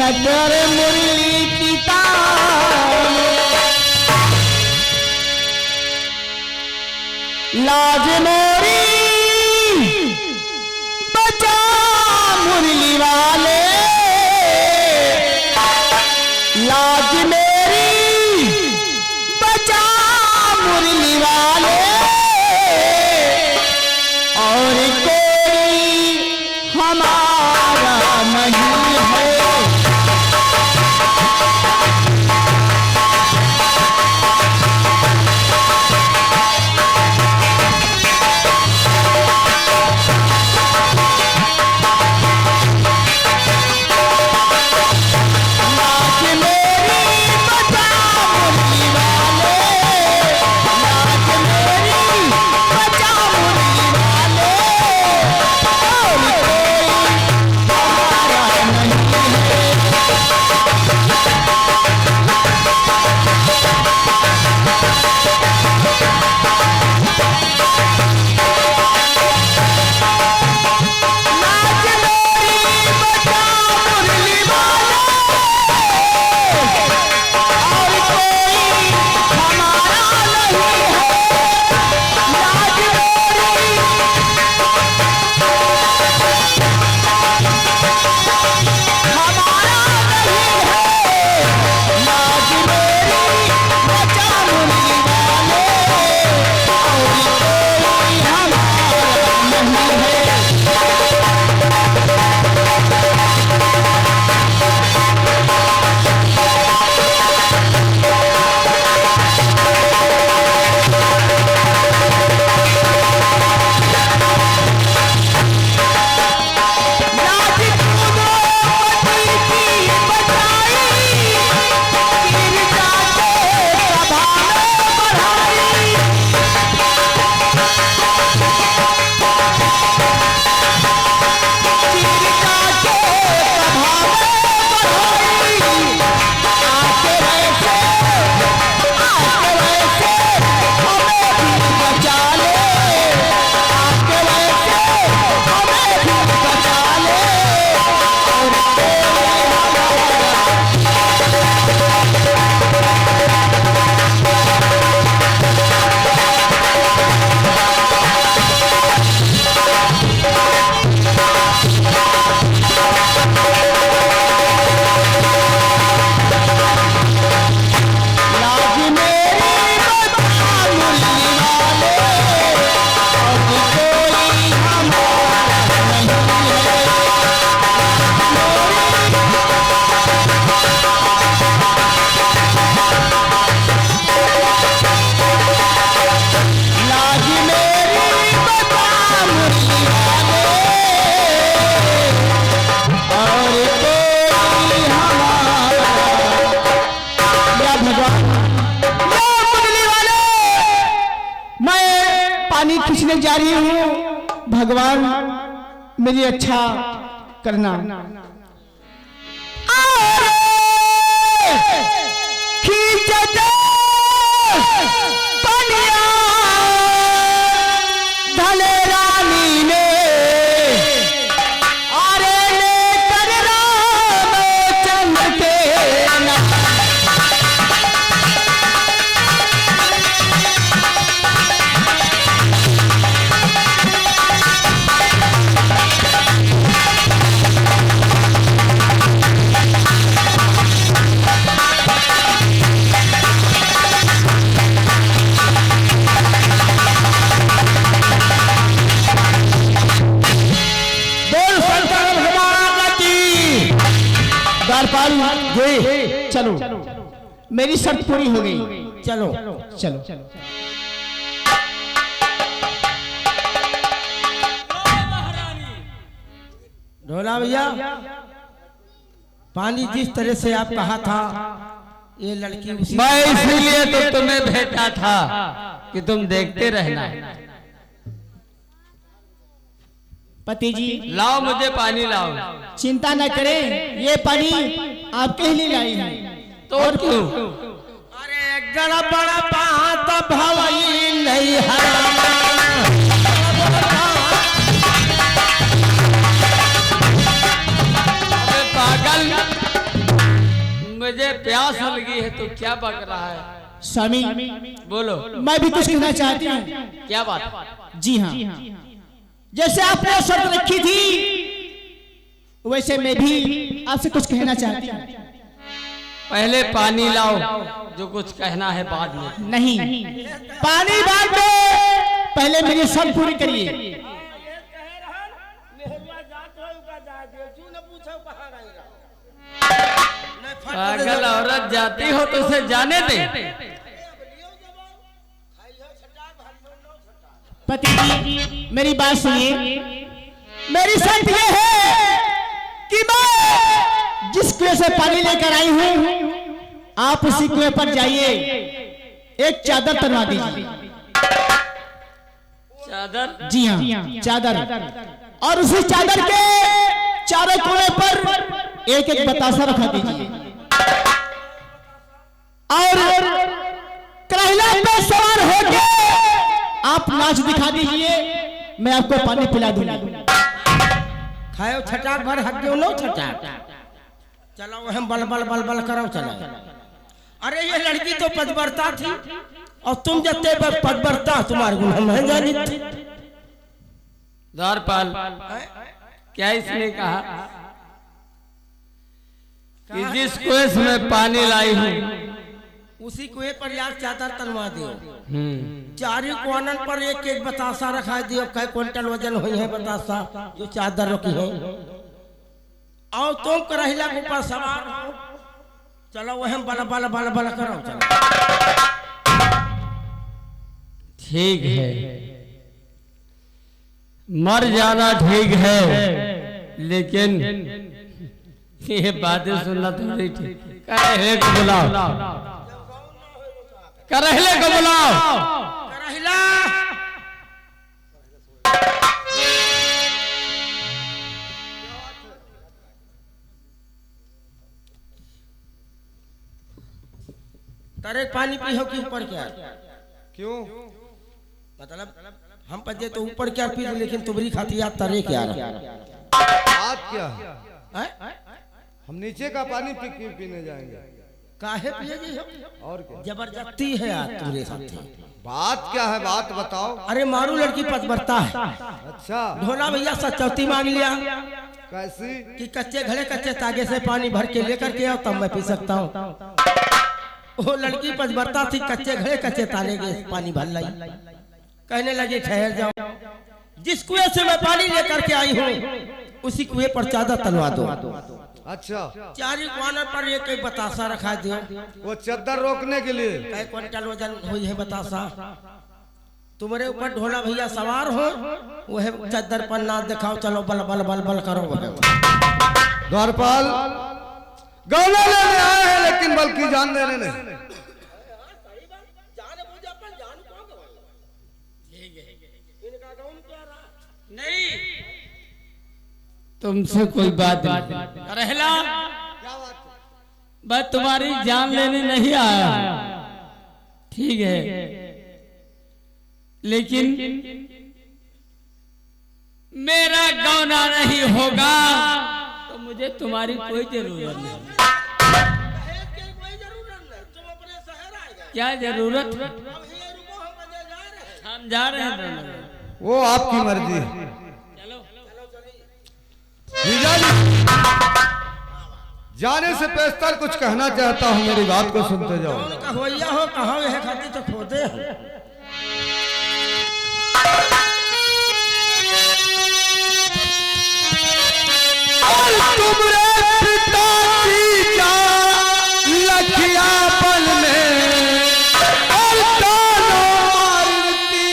कर मुरली की तान, लाज मोरी बचा मुरली वाले, लाज मेरी बचा मुरली वाले, और कोई हमारा नहीं है। खींचने जा रही हूँ, भगवान मेरी अच्छा करना। खींचते पनिया धले रानी ने, अरे लेकर रामचंद्र के चलो, मेरी शर्त पूरी हो गई। चलो चलो चलो। ढोला भैया, पानी जिस तरह से आप कहा था, ये लड़की उसी मैं इसीलिए तो तुम्हें भेजा था कि तुम देखते रहना। पति जी, लाओ मुझे पानी लाओ। चिंता न करें, ये पानी आपके लिए लाई है। तो और क्यों? अरे गड़बड़ बात भवई नहीं है। पागल, तुझे प्यास लगी है तो क्या बक रहा है? स्वामी बोलो। मैं भी कुछ कहना चाहती हूँ। क्या बात? जी हाँ, जैसे आपने शर्त रखी थी वैसे मैं भी आपसे कुछ कहना चाहती हूँ। पहले पानी लाओ, जो कुछ कहना है बाद में। नहीं, पानी बाद में, पहले मेरी शर्त पूरी करिए। पागल औरत जाती हो तो उसे जाने दे। पति जी मेरी बात सुनिए। मेरी शर्त ये है कि मैं जिस कुएं से पानी लेकर आई हूँ आप उसी कुएं पर जाइए, एक चादर तनवा दीजिए। चादर? जी हाँ, चादर। और उसी चादर के चारों कुएं पर एक एक बतासा रखा दीजिए और करहिला पे सवार होके आप नाच दिखा दीजिए, मैं आपको पानी पिला दूंगा। खाओ छटाक भर हक क्यों लो छटाक। चलो हम बल बल बल बल करो चलो। अरे ये लड़की तो पदवर्ता थी और तुम जते पदवर्ता तुम्हारे गुण हम जानी थी। द्वारपाल, क्या इसने कहा कि जिस कुएं से मैं पानी लाई हूँ उसी कुएं पर यार चादर तनवा दियो। चारों कोनन पर एक एक बतासा रखा दियो। कई क्विंटल वजन हुई है बतासा जो चादर रखी है। और तुम करहिला के ऊपर सवार हो। चलो वह बल बल बल बल करो चलो। ठीक है, मर जाना ठीक है, लेकिन ये बातें सुनना थोड़ी ठीक। करहले को बुलाओ, करहले को बुलाओ। करहिला तारे पानी पी हो कि ऊपर क्या? क्यों? मतलब हम पजे तो ऊपर क्या पी, लेकिन तुम्हारी खाती याद तरे क्या रहा? बात क्या है? हैं? हम नीचे का पानी पीने जाएंगे। काहे पिएगी हो? और क्या जबरदस्ती है यार तुम्हारे साथ। बात क्या है? बात बताओ। अरे मारू लड़की पतबरता है। अच्छा, ढोला भैया सचौती मांग लिया कैसी? कि कच्चे घड़े कच्चे तागे से पानी भर के लेकर के आओ तब मैं पी सकता हूँ। वो लड़की पतबरता थी, कच्चे घड़े कच्चे ताले के पानी भर लाई। कहने लगे ठहर जाओ, जिस कुएं से मैं पानी लेकर के आई हूँ उसी कुएं पर चादर तलवा दो। अच्छा, चारी कोनर पर एक एक बतासा रखा दियो। वो चद्दर रोकने के लिए। कई क्विंटल वजन हुई है बतासा। तुम्हारे ऊपर ढोला भैया सवार हो, वह चद्दर पर नाच दिखाओ। चलो बल बल बल बल करो। द्वारपाल गौला लेने आए हैं, लेकिन बल्कि जान देने नहीं। नहीं, तुमसे कोई बात नहीं। करहला, मैं तुम्हारी जान लेने नहीं आया, ठीक है, लेकिन मेरा गौना नहीं होगा तो मुझे तुम्हारी कोई जरूरत नहीं। क्या जरूरत? हम जा रहे हैं दोनों। वो आपकी मर्जी है। जीजा जी, जाने से पेशतर कुछ कहना चाहता हूँ, मेरी बात को सुनते जाओ। होइया हो कहो यह खाती तो खोदे हो। तुमरे पिता की जान लखियापन में और तानों मारती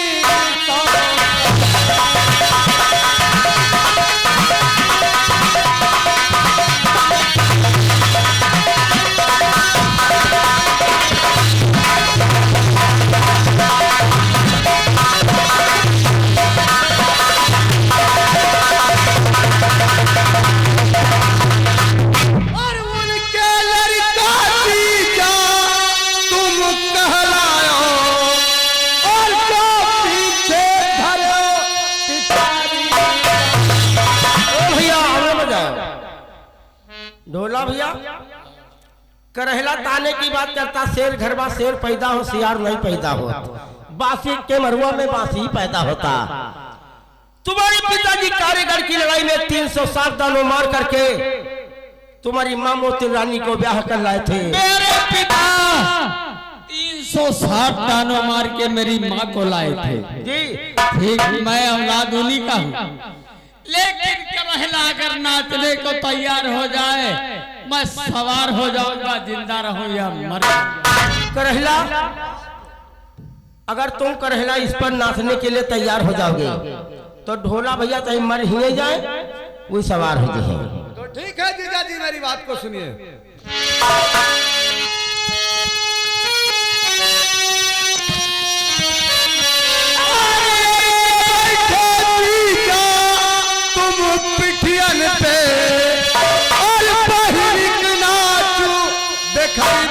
ढोला भैया करहला ताने की बात करता, शेर घर बा शेर पैदा हो, सियार नहीं पैदा हो। बासी के मरुआ में बासी पैदा होता। तुम्हारे पिताजी कारीगर की लड़ाई में 307 दानों मार करके तुम्हारी माँ मोती रानी को ब्याह कर लाए थे। मेरे पिता 360 दानों मार के मेरी माँ को लाए थे जी। ठीक, मैं औलाद उन्हीं का हूँ, लेकिन करहला अगर नाचने को तैयार हो जाए मैं सवार हो जाऊंगा, जिंदा रहूं या मर। करहला अगर तुम करहला इस पर नाचने के लिए तैयार हो जाओगे तो ढोला भैया चाहे मर ही जाए वही सवार हो जाए। तो ठीक है जीजा जी, मेरी बात को सुनिए। तुम पिठियन पे और पहिलिक नाचू देखाई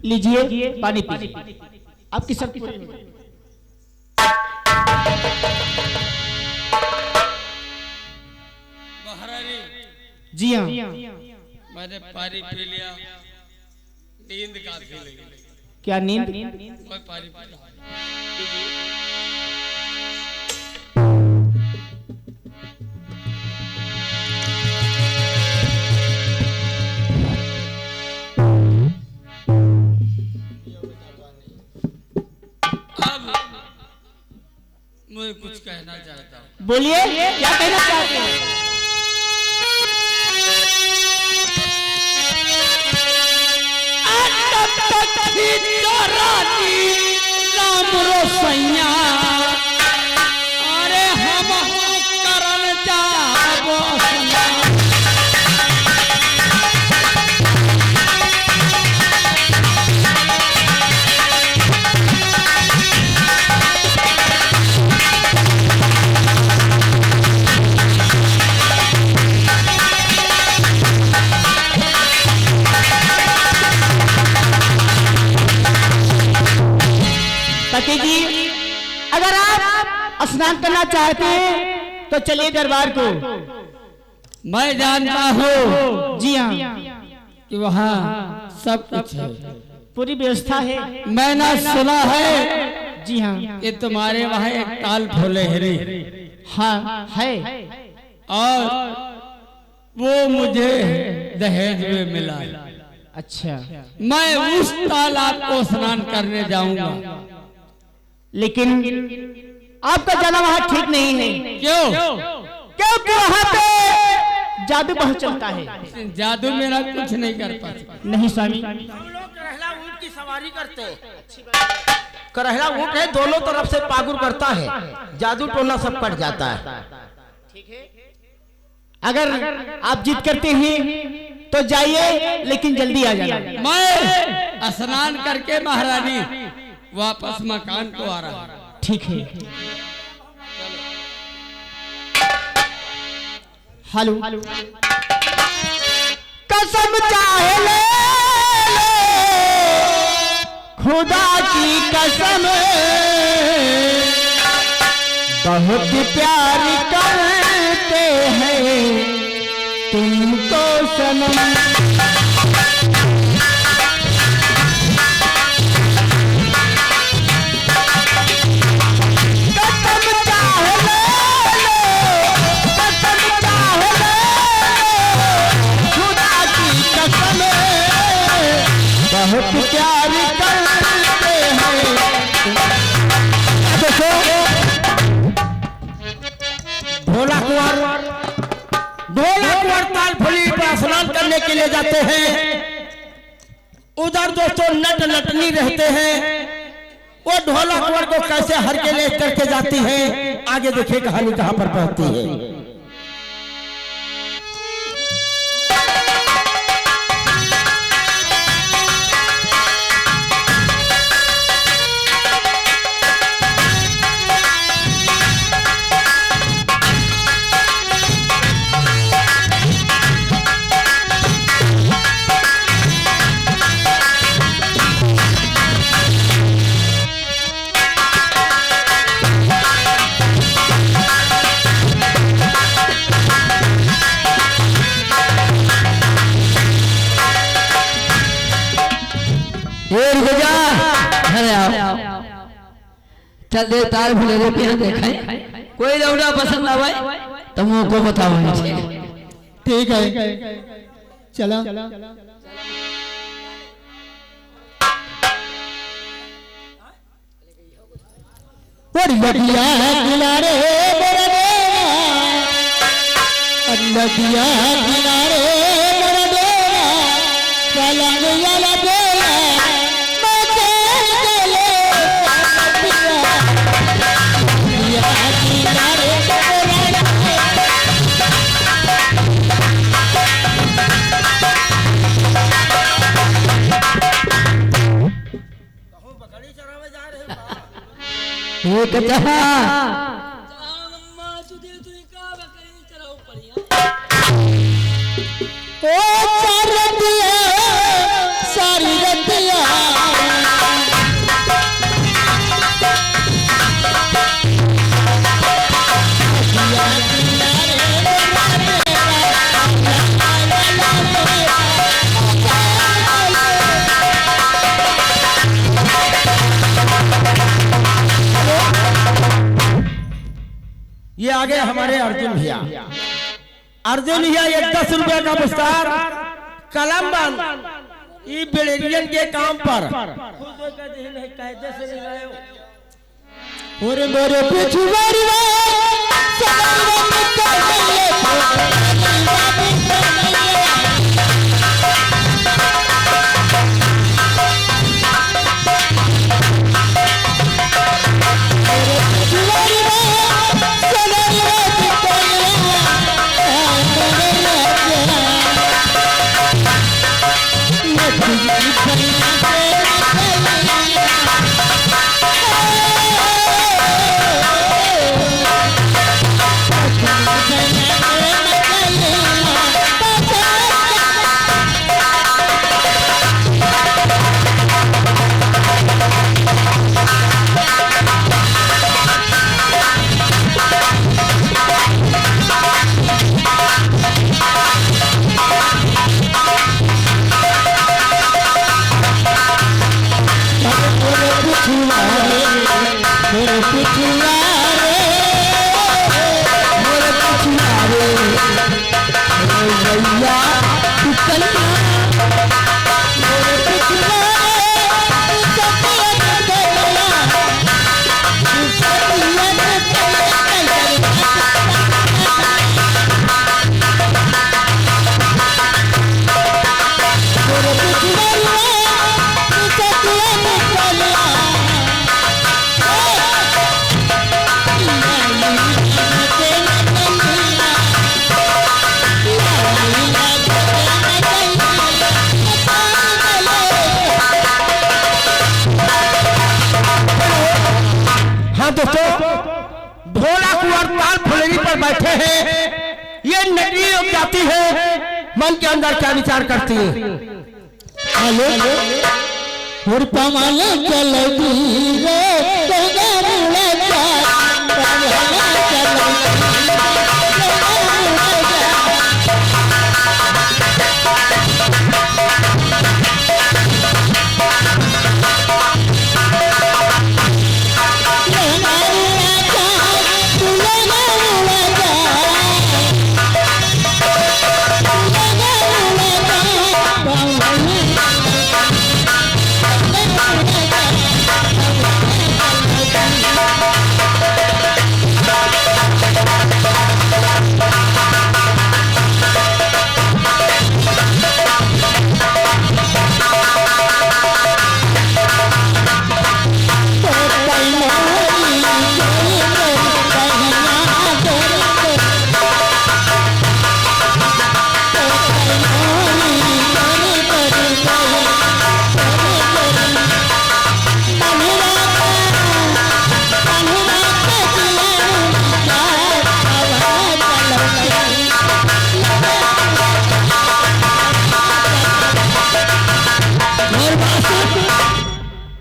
लीजिए पानी पीजिए, आपकी सबकी जी हाँ, मैंने पानी पी लिया, नींद काफी लगी। क्या नींद? कोई पानी पी बोलिए क्या कहना चाहते हैं। राम रोसैया अरे हम करन जाबो पति जी, अगर आप स्नान करना चाहते हैं तो चलिए दरबार को। मैं जानता हूँ जी हाँ, कि वहाँ सब कुछ है, पूरी व्यवस्था है। मैंने सुना है जी हाँ, कि तुम्हारे वहाँ एक ताल फूले हरी हाँ है। और वो मुझे दहेज में मिला। अच्छा, मैं उस तालाब को स्नान करने जाऊंगा। लेकिन आपका जाना वहाँ ठीक नहीं है। क्यों? क्योंकि वहाँ पे जादू बहुत चलता है। जादू मेरा कुछ नहीं कर पाता। नहीं स्वामी, हम लोग करहला ऊंट की सवारी करते हैं। करहला ऊंट है, दोनों तरफ से पागुर करता है, जादू टोना सब कट जाता है। अगर आप जिद करते हैं तो जाइए, लेकिन जल्दी आ जाना। मैं स्नान करके महारानी वापस मकान को आ रहा। ठीक है। हेलो, कसम चाहे ले खुदा की कसम, बहुत प्यार करते हैं तुमको सनम। बहुत प्यार करते हैं। देखो भोला कुंवर ताल फुली पर स्नान करने के लिए जाते हैं। उधर दोस्तों नट नटनी रहते हैं। वो ढोला कुंवर को कैसे हर के ले करके जाती है, आगे देखिए कहानी कहां पर पहुंचती है। चल दे तार फुले रे पिया देखा कोई लौड़ा पसंद आवे तो मुंह को बताओ। ठीक है, चलो। नदिया किनारे नदिया किनारे एक जहां ओ रतिया सारी रतिया ये आगे हमारे अर्जुन भैया एक 10 रुपया का पुरस्कार कलम बंद ये बेड़ियन के काम पर और मोरे पिछुआरी बैठे हैं, ये नटनी लोग जाती है, मन के अंदर क्या विचार करती है?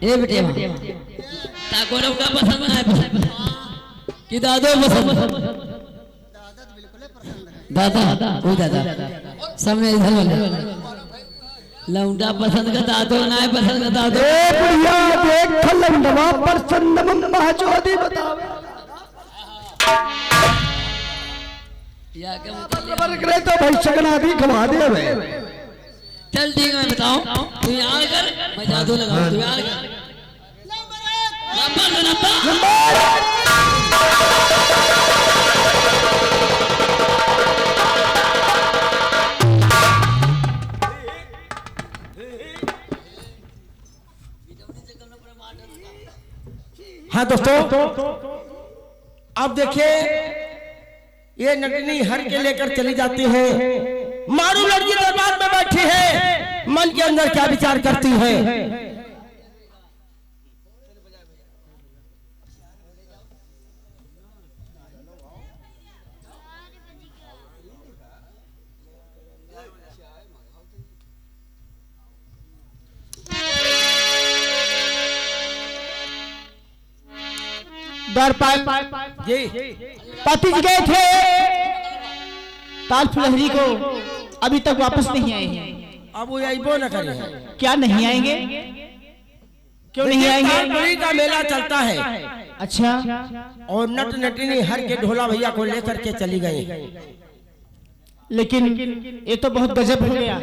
ए बेटे ताको रौका पसंद है कि दादो पसंद? दादा ओ दादा सामने इधर वाले लौंडा पसंद का दादो ना है पसंद का दादो। ए बुढ़िया देख लौंडवा पसंद मम्मा जोदी बतावे या के पर करे तो भाई सकना दी खवा दे बे। चल ठीक है मैं बताऊं, तू याद कर मैं जादू लगाऊं, तू याद कर हाँ दोस्तों, अब देखिए ये नटनी हर के लेकर चली जाती है, मारू लड़की दरबार में बैठी है, मन के अंदर क्या विचार करती है? जी पति जी गए थे ताल फुलहरी को, अभी तक वापस नहीं आए हैं। अब वो आइबो न करे, क्या नहीं आएंगे? क्यों नहीं आएंगे? तालपुरी का मेला चलता है। अच्छा, और नट नटनी हर के ढोला भैया को लेकर के चली गई। लेकिन ये तो बहुत गजब हो गया।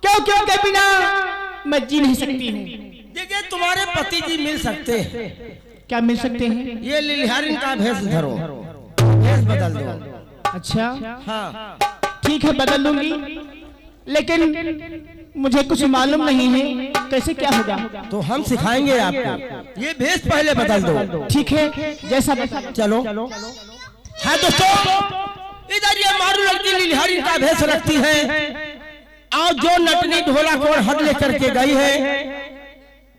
क्यों क्यों के बिना मैं जी नहीं सकती हूँ। देखिए तुम्हारे पति जी मिल सकते हैं। क्या मिल सकते हैं? ये लिलहारिन का भेष धरो, बदल दो। अच्छा हाँ ठीक है, बदल लूंगी, लेकिन मुझे कुछ मालूम नहीं है कैसे क्या होगा। तो हम सिखाएंगे आपको, ये भेष पहले बदल दो। ठीक है, जैसा चलो। हाँ दोस्तों, इधर ये मारू लड़की लीलहरी का भेष रखती है और जो नटनी ढोलक और हद लेकर के गई है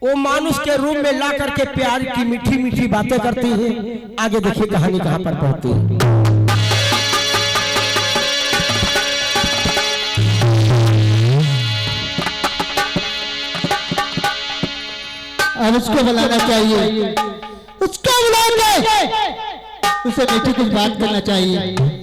वो मानुष के रूप में ला करके प्यार की मीठी मीठी बातें करती है। आगे देखिए कहानी कहाँ पर पहुंचती है। अब उसको बुलाना चाहिए, उसको बुलाएंगे, उसे मीठी कुछ बात करना चाहिए।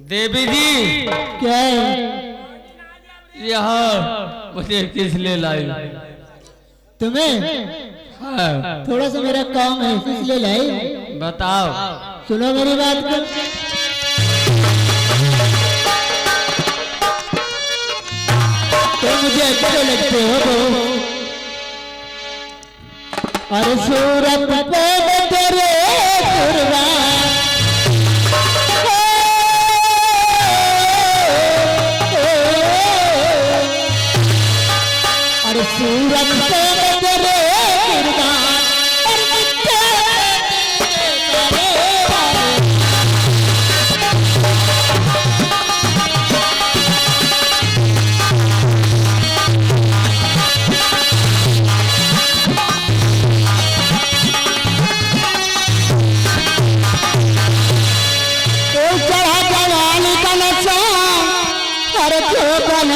देवी जी, क्या है? यहाँ मुझे किस लिए लाई? तुम्हें हाँ, थोड़ा सा मेरा काम है इसलिए लाई। बताओ। सुनो मेरी बात को। तो मुझे अच्छे लगते हो और सूरत पे तेरे कुर्बान, और सूरत पे तेरे कुर्बान और मिट्टे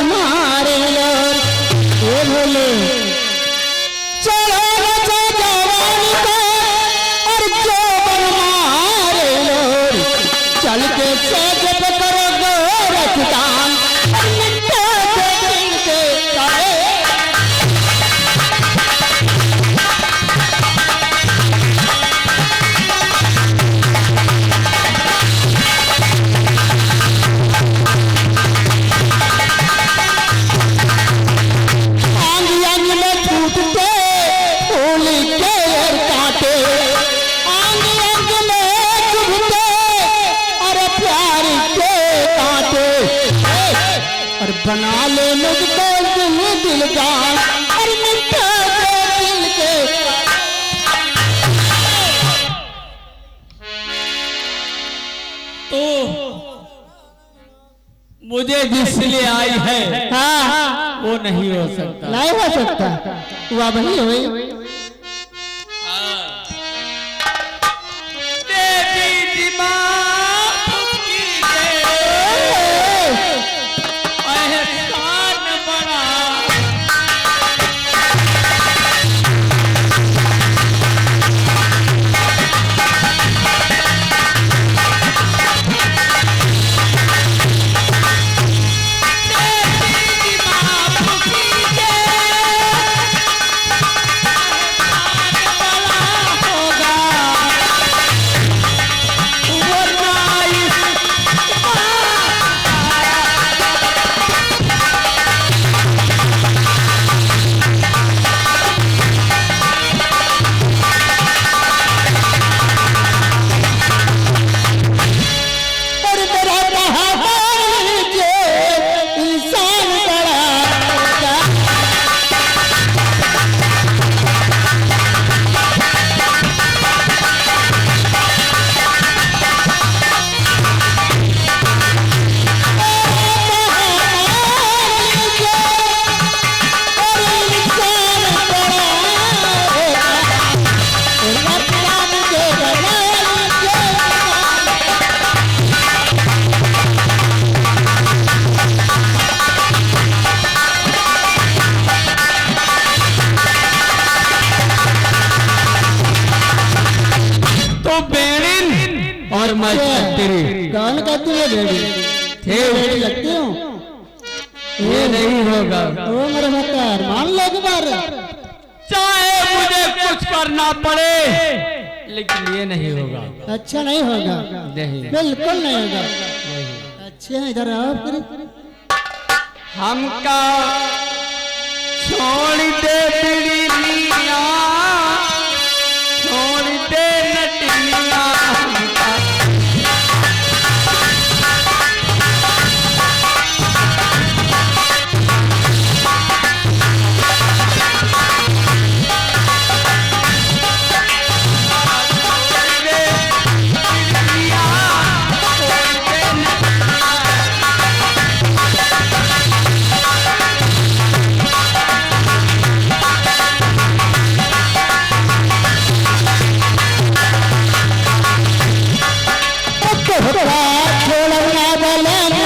मारे लो बोले चलो जवानी को और जो मारे लो चल के सेज पे करो गोरखदान और मिट्टे दिल के तारे। बना ले मुझको दिल जान और मिट्टे दिल के। तो मुझे जिसलिए आई है हाँ वो नहीं हो सकता। नहीं हो सकता, वह वही हुई। और मैं तेरी कौन कहती है बेड़ी? बेड़ी लगती हूँ, ये नहीं होगा। वो मेरे भक्तर मान लो एक बार, चाहे मुझे कुछ करना पड़े लेकिन ये नहीं होगा। अच्छा नहीं होगा, नहीं बिल्कुल नहीं होगा। नहीं। अच्छा इधर आओ फिर। हमका छोड़ दे बिड़िया, छोड़ दे नटनिया, हमका छोड़ना बोले